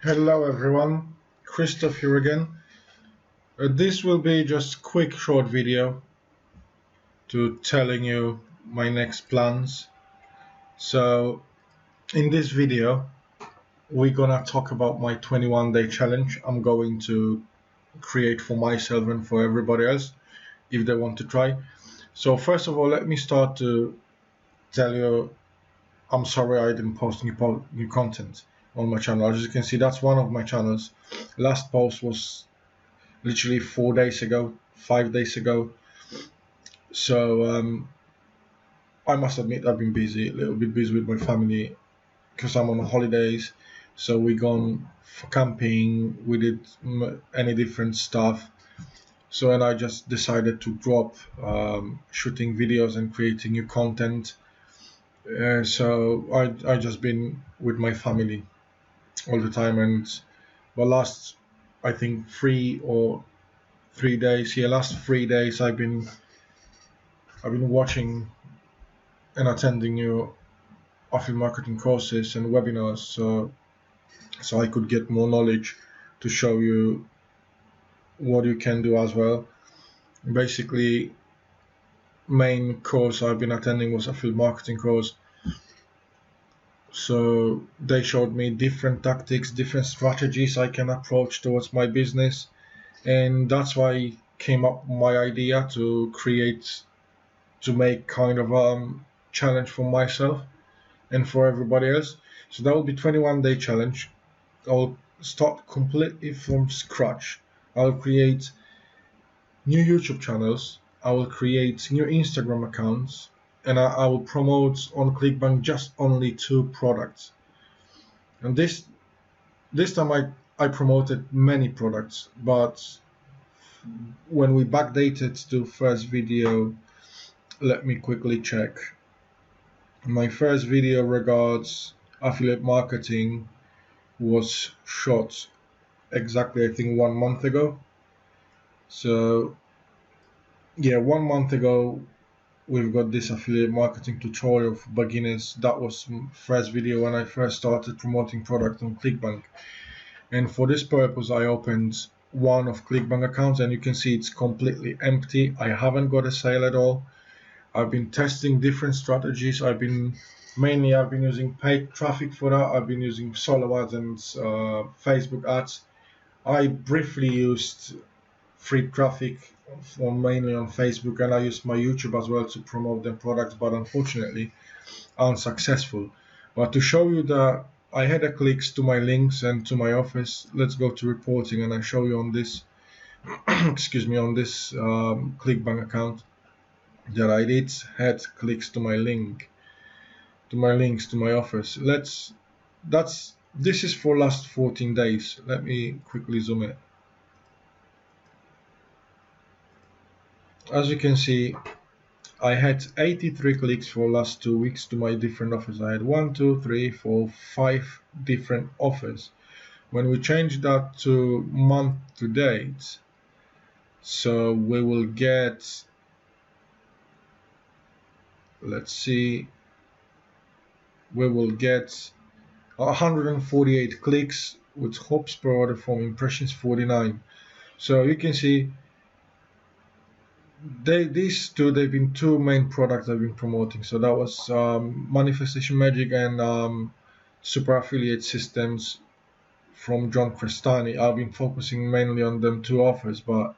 Hello everyone, Krzysztof here again. This will be just quick short video to telling you my next plans. So in this video we're gonna talk about my 21-day challenge I'm going to create for myself and for everybody else if they want to try. So first of all, let me start to tell you I'm sorry I didn't post new content on my channel. As you can see, that's one of my channels. Last post was literally 4 days ago, 5 days ago. So I must admit I've been busy, a little bit busy with my family because I'm on holidays. So we gone for camping, we did any different stuff. So and I just decided to drop shooting videos and creating new content. So I just been with my family all the time, and the last I think 3 days, last 3 days I've been watching and attending new affiliate marketing courses and webinars, so I could get more knowledge to show you what you can do as well. Basically, main course I've been attending was affiliate marketing course. So they showed me different tactics, different strategies I can approach towards my business, and that's why came up my idea to make kind of challenge for myself and for everybody else. So that will be 21-day challenge. I'll start completely from scratch. I'll create new YouTube channels. I will create new Instagram accounts, and I will promote on Clickbank just only 2 products. And this time I promoted many products, but when we backdated to first video, let me quickly check. My first video regards affiliate marketing was shot exactly I think 1 month ago. So yeah, 1 month ago we've got this affiliate marketing tutorial for beginners. That was first video when I first started promoting product on Clickbank, and for this purpose I opened one of Clickbank accounts, and you can see it's completely empty. I haven't got a sale at all. I've been testing different strategies. I've been using paid traffic for that. I've been using solo ads and Facebook ads. I briefly used free traffic mainly on Facebook, and I used my YouTube as well to promote them products, but unfortunately unsuccessful. But to show you that I had a clicks to my links and to my office, let's go to reporting and I show you on this excuse me, on this Clickbank account that I did had clicks to my links to my office. This is for last 14 days. Let me quickly zoom it. As you can see, I had 83 clicks for last 2 weeks to my different offers. I had 1, 2, 3, 4, 5 different offers. When we change that to month to date, so we will get, let's see, we will get 148 clicks with hops per order form, impressions 49. So you can see these two, they've been 2 main products I've been promoting. So that was Manifestation Magic and Super Affiliate Systems from John Crestani. I've been focusing mainly on them 2 offers, but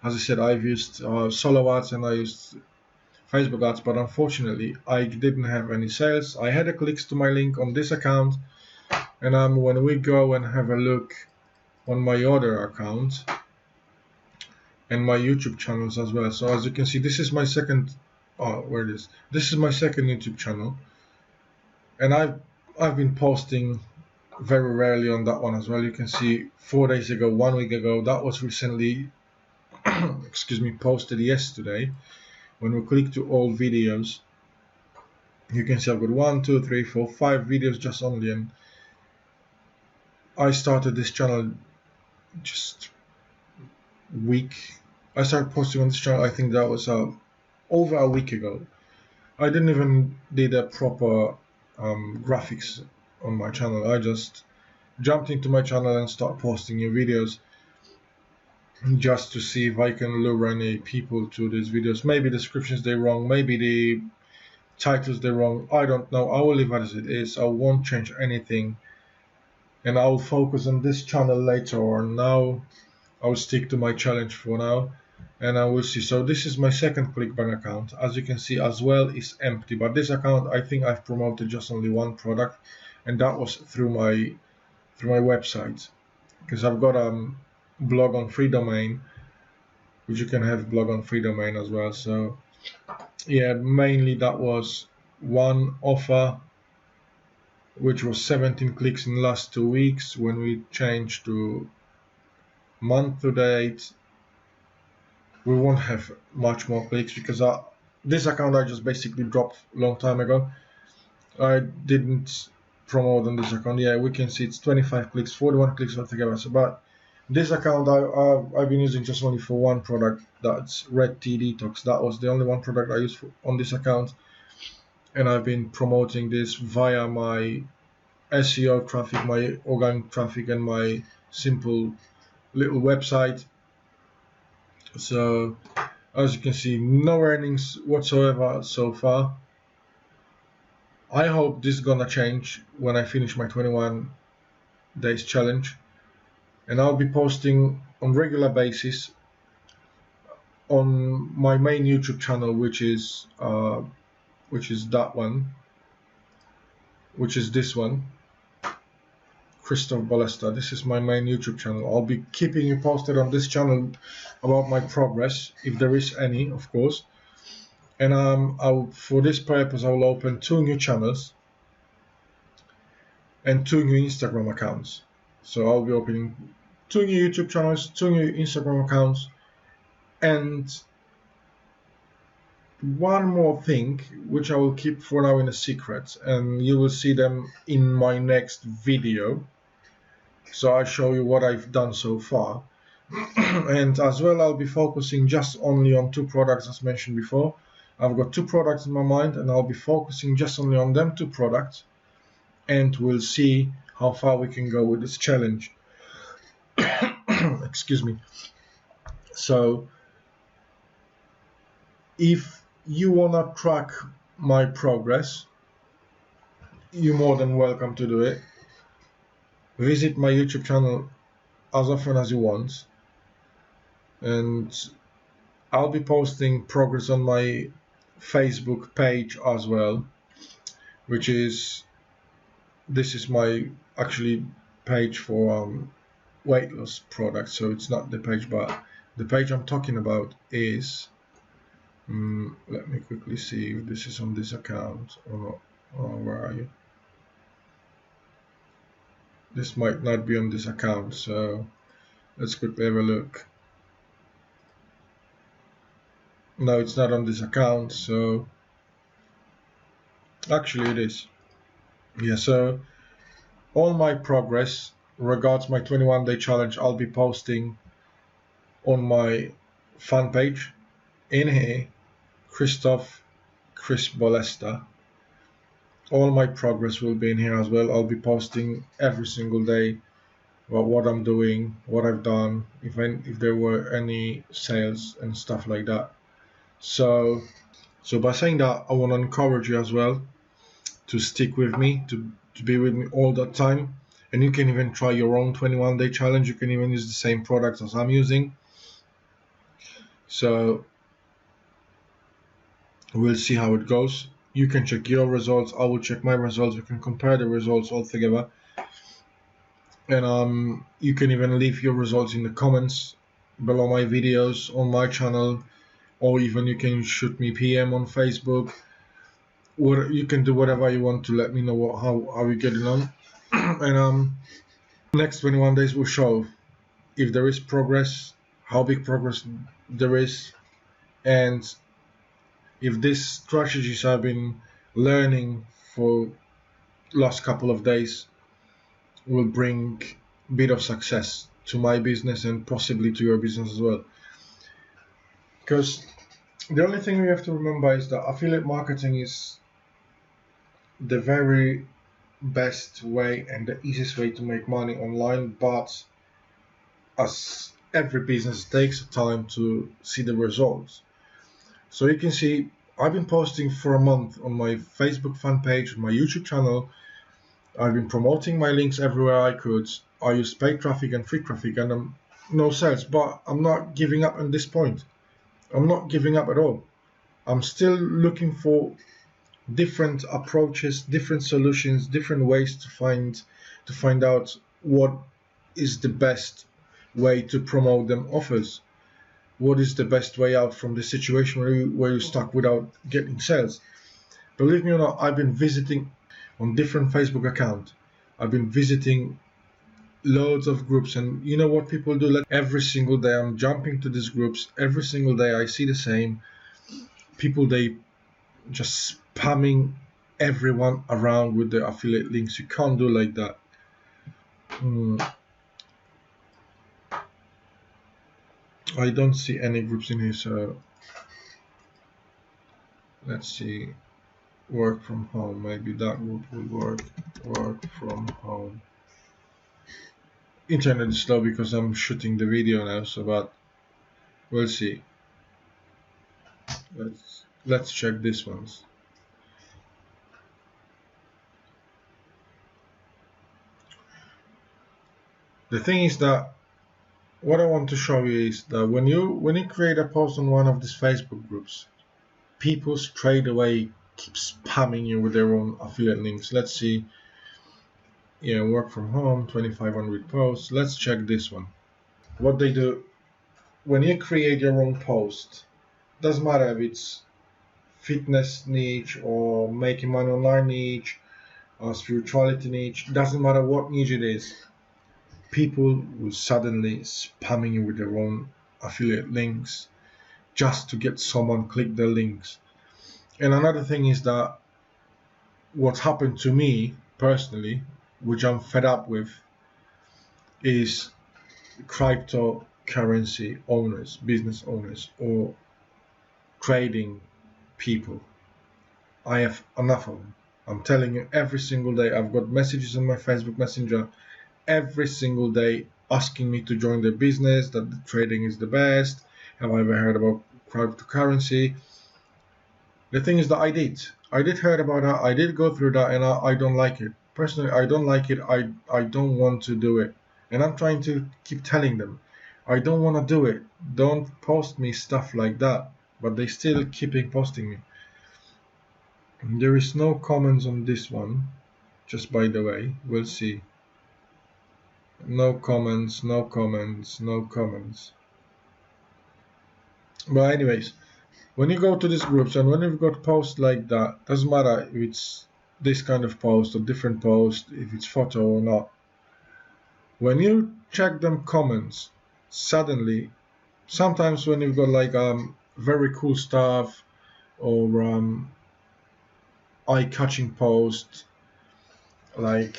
as I said, I've used solo ads and I used Facebook ads, but unfortunately I didn't have any sales. I had a clicks to my link on this account, and when we go and have a look on my other account and my YouTube channels as well. So as you can see, this is my second this is my second YouTube channel, and I've been posting very rarely on that one as well. You can see 4 days ago, 1 week ago, that was recently excuse me, posted yesterday. When we click to all videos, you can see I've got 1, 2, 3, 4, 5 videos just only, and I started this channel just I started posting on this channel, I think that was over a week ago. I didn't even did a proper graphics on my channel. I just jumped into my channel and start posting new videos just to see if I can lure any people to these videos. Maybe the descriptions they're wrong, maybe the titles they're wrong, I don't know. I will leave it as it is. I won't change anything, and I will focus on this channel later on. Now I will stick to my challenge for now, and I will see. So this is my second Clickbank account. As you can see as well, is empty, but this account, I think I've promoted just only one product, and that was through my website, because I've got a blog on free domain, which you can have blog on free domain as well. So yeah, mainly that was one offer, which was 17 clicks in the last 2 weeks. When we changed to month to date, we won't have much more clicks, because this account I just basically dropped a long time ago. I didn't promote on this account. Yeah, we can see it's 25 clicks, 41 clicks altogether. So, but this account I've been using just only for one product. That's Red Tea Detox. That was the only one product I used on this account, and I've been promoting this via my SEO traffic, my organic traffic, and my simple little website. So as you can see, no earnings whatsoever so far. I hope this is gonna change when I finish my 21 days challenge, and I'll be posting on regular basis on my main YouTube channel, which is that one, which is this one, Krzysztof Bolesta. This is my main YouTube channel. I'll be keeping you posted on this channel about my progress, if there is any, of course. And for this purpose, I will open 2 new channels and 2 new Instagram accounts. So I'll be opening 2 new YouTube channels, 2 new Instagram accounts, and one more thing, which I will keep for now in a secret, and you will see them in my next video. So I'll show you what I've done so far. And as well, I'll be focusing just only on 2 products, as mentioned before. I've got 2 products in my mind, and I'll be focusing just only on them 2 products, and we'll see how far we can go with this challenge. Excuse me. So if you wanna track my progress, you're more than welcome to do it. Visit my YouTube channel as often as you want, and I'll be posting progress on my Facebook page as well, which is, this is my actually page for weight loss products. So it's not the page, but the page I'm talking about is, let me quickly see if this is on this account or not. Oh, where are you? This might not be on this account, so let's quickly have a look. No, it's not on this account, so actually it is. Yeah, so all my progress regards my 21-day challenge, I'll be posting on my fan page in here, Krzysztof Bolesta. All my progress will be in here as well. I'll be posting every single day about what I'm doing, what I've done, if there were any sales and stuff like that. So by saying that, I want to encourage you as well to stick with me, to be with me all the time. And you can even try your own 21-day challenge. You can even use the same products as I'm using. So we'll see how it goes. You can check your results, I will check my results. We can compare the results all together. And you can even leave your results in the comments below my videos on my channel, or even you can shoot me PM on Facebook. Or you can do whatever you want to let me know how you're getting on. And next 21 days will show if there is progress, how big progress there is, and if these strategies I've been learning for last couple of days will bring a bit of success to my business and possibly to your business as well. Because the only thing we have to remember is that affiliate marketing is the very best way and the easiest way to make money online, but as every business takes time to see the results. So you can see I've been posting for a month on my Facebook fan page, my YouTube channel. I've been promoting my links everywhere I could. I use paid traffic and free traffic, and no sales, but I'm not giving up at this point. I'm not giving up at all. I'm still looking for different approaches, different solutions, different ways to find out what is the best way to promote them offers. What is the best way out from the situation where you're stuck without getting sales? Believe me or not, I've been visiting on different Facebook accounts. I've been visiting loads of groups, and you know what people do? Like every single day, I'm jumping to these groups. Every single day, I see the same people. They just spamming everyone around with the affiliate links. You can't do like that. I don't see any groups in here, so let's see. Work from home, maybe that group will work. Work from home. Internet is slow because I'm shooting the video now, so but we'll see. Let's check this ones. The thing is that what I want to show you is that when you create a post on one of these Facebook groups, people straight away keep spamming you with their own affiliate links. Let's see. Yeah, work from home, 2,500 posts. Let's check this one. What they do when you create your own post, doesn't matter if it's fitness niche or making money online niche or spirituality niche, doesn't matter what niche it is, people will suddenly spamming you with their own affiliate links just to get someone click the links. And another thing is that what happened to me personally, which I'm fed up with, is cryptocurrency owners, business owners, or trading people. I have enough of them. I'm telling you, every single day I've got messages on my Facebook Messenger every single day asking me to join their business, that the trading is the best. Have I ever heard about cryptocurrency? The thing is that I did heard about that. I did go through that, and I don't like it. Personally, I don't like it. I don't want to do it. And I'm trying to keep telling them, I don't want to do it. Don't post me stuff like that. But they still keeping posting me. There is no comments on this one, just by the way. We'll see. No comments, no comments, no comments. But anyways, when you go to these groups and when you've got posts like that, doesn't matter if it's this kind of post or different post, if it's photo or not. When you check them comments, suddenly, sometimes when you've got like very cool stuff or eye-catching post, like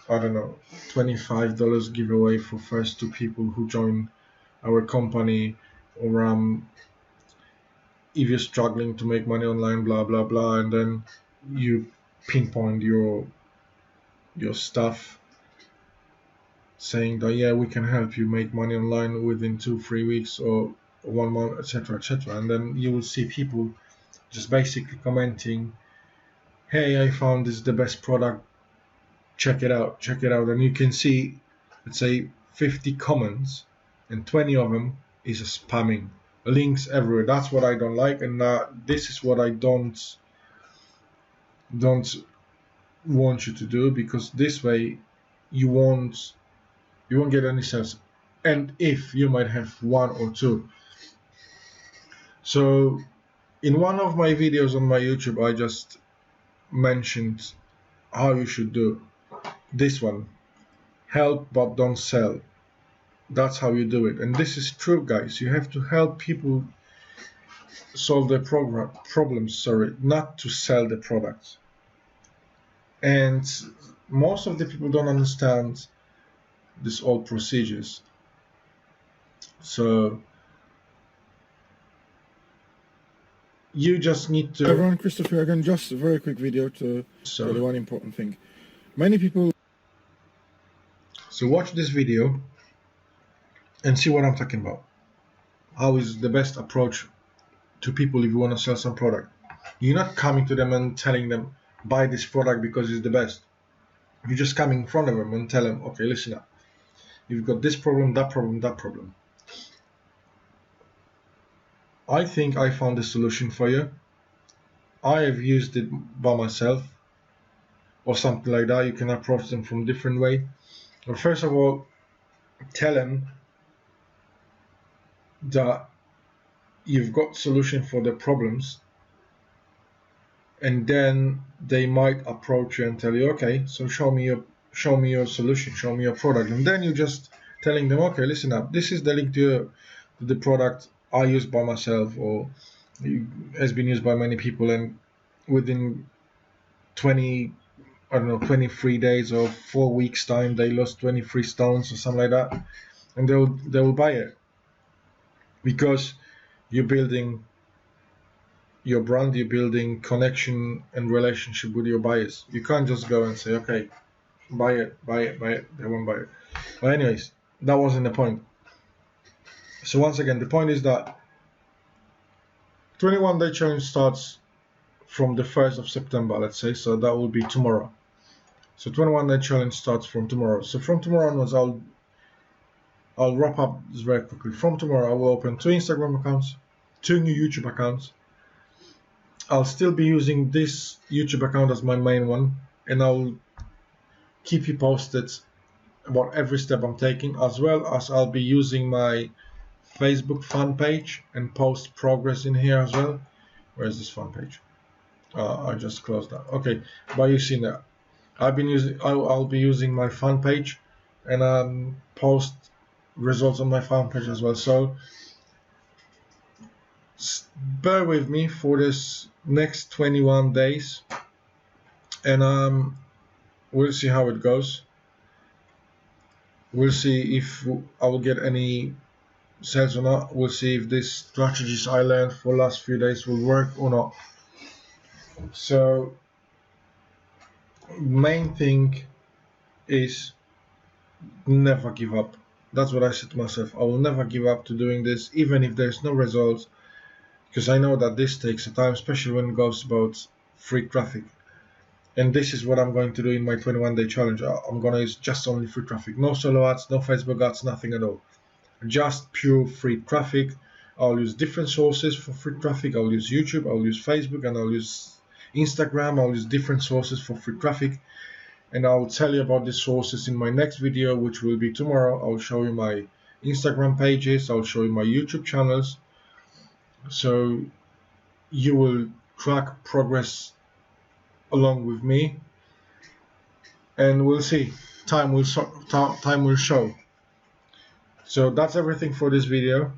I don't know, $25 giveaway for first 2 people who join our company, or if you're struggling to make money online, blah blah blah, and then you pinpoint your stuff saying that yeah, we can help you make money online within 2-3 weeks or 1 month, etc., etc., and then you will see people just basically commenting, hey, I found this is the best product, check it out, and you can see, let's say 50 comments and 20 of them is spamming links everywhere. That's what I don't like, and this is what I don't want you to do, because this way you won't get any sales, and if you might have 1 or 2. So in one of my videos on my YouTube, I just mentioned how you should do this one: help but don't sell. That's how you do it, and this is true, guys. You have to help people solve their problems, not to sell the products. And most of the people don't understand these old procedures. So you just need to. Everyone, Krzysztof here again. Just a very quick video to tell you one important thing. Many people. So watch this video and see what I'm talking about. How is the best approach to people if you want to sell some product? You're not coming to them and telling them buy this product because it's the best. You're just coming in front of them and tell them, okay, listen up. You've got this problem, that problem, that problem. I think I found a solution for you. I have used it by myself or something like that. You can approach them from a different way. But first of all, tell them that you've got solution for the problems, and then they might approach you and tell you, okay, so show me your solution, show me your product, and then you're just telling them, okay, listen up, this is the link to the product I use by myself or has been used by many people, and within 23 days or 4 weeks time they lost 23 stones or something like that, and they will buy it because you're building your brand, you're building connection and relationship with your buyers. You can't just go and say, okay, buy it. They won't buy it. But anyways, that wasn't the point. So once again, the point is that 21-day challenge starts from the 1st of September, let's say, so that will be tomorrow. So 21-day challenge starts from tomorrow. So from tomorrow onwards, I'll wrap up this very quickly. From tomorrow, I will open 2 Instagram accounts, 2 new YouTube accounts. I'll still be using this YouTube account as my main one, and I'll keep you posted about every step I'm taking, as well as I'll be using my Facebook fan page and post progress in here as well. Where is this fan page? I just closed that. Okay, but you've seen that. I'll be using my fan page and post results on my fan page as well. So bear with me for this next 21 days, and we'll see how it goes. We'll see if I will get any sales or not. We'll see if these strategies I learned for the last few days will work or not. So main thing is never give up. That's what I said to myself. I will never give up to doing this, even if there's no results, because I know that this takes a time, especially when it goes about free traffic. And this is what I'm going to do in my 21-day challenge. I'm going to use just only free traffic. No solo ads, no Facebook ads, nothing at all. Just pure free traffic. I'll use different sources for free traffic. I'll use YouTube, I'll use Facebook, and I'll use Instagram. I'll use different sources for free traffic. And I'll tell you about these sources in my next video, which will be tomorrow. I'll show you my Instagram pages. I'll show you my YouTube channels. So you will track progress along with me, and we'll see. Time will show. So that's everything for this video.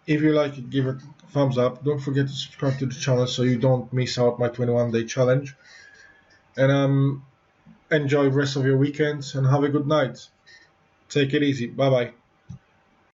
If you like it, give it a thumbs up. Don't forget to subscribe to the channel so you don't miss out my 21-day challenge. And enjoy the rest of your weekends and have a good night. Take it easy. Bye bye.